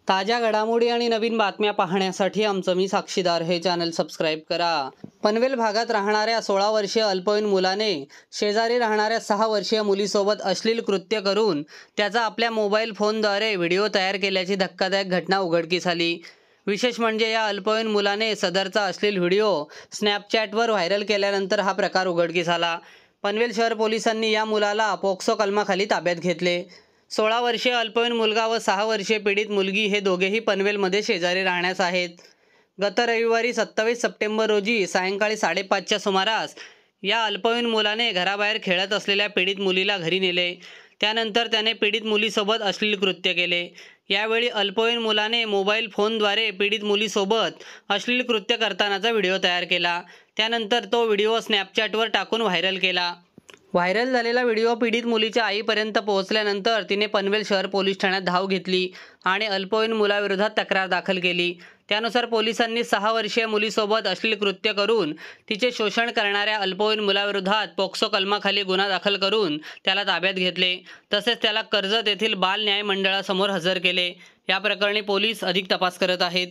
ताज्या घडामोडी आणि नवीन बातम्या पाहण्यासाठी आमचं मी साक्षीदार हे चॅनल सबस्क्राईब करा। पनवेल भागात राहणाऱ्या 16 वर्षीय अल्पवयीन मुलाने शेजारी राहणाऱ्या 6 वर्षीय मुलीसोबत अश्लील कृत्य करून त्याचा आपल्या मोबाईल फोनद्वारे व्हिडिओ तयार केल्याची धक्कादायक घटना उघडकीस आली। विशेष म्हणजे या अल्पवयीन मुलाने सदरचा अश्लील व्हिडिओ स्नॅपचॅटवर व्हायरल केल्यानंतर हा प्रकार उघडकीस आला। पनवेल शहर पोलिसांनी या मुलाला पोक्सो कलमाखाली ताब्यात घेतले। 16 वर्षीय अल्पवयीन मुलगा व 6 वर्षीय पीडित मुलगी हे दोघेही पनवेलमध्ये शेजारी राहण्यास आहेत। गत रविवारी 27 सप्टेंबर रोजी सायंकाळी 5:30च्या सुमारास या अल्पवयीन मुलाने घराबाहेर खेळत असलेल्या पीडित मुलीला घरी नेले। त्यानंतर त्याने पीडित मुलीसोबत अश्लील कृत्य केले। यावेळी अल्पवयीन मुलाने मोबाईल फोनद्वारे पीडित मुलीसोबत अश्लील कृत्य करतानाचा व्हिडिओ तयार केला। त्यानंतर तो व्हिडिओ स्नॅपचॅटवर टाकून व्हायरल केला। व्हायरल झालेला व्हिडिओ पीडित मुलीच्या आईपर्यंत पोहोचल्यानंतर तिने पनवेल शहर पोलीस ठाण्यात धाव घेतली आणि अल्पवयीन मुलाविरोधात तक्रार दाखल केली। त्यानुसार पोलिसांनी 6 वर्षीय मुलीसोबत अश्लील कृत्य करून तिचे शोषण करणाऱ्या अल्पवयीन मुलाविरोधात पोक्सो कलमाखाली गुन्हा दाखल करून त्याला ताब्यात घेतले। तसेच त्याला कर्जत येथील बाल न्याय मंडळासमोर हजर केले। या प्रकरणी पोलीस अधिक तपास करत आहेत।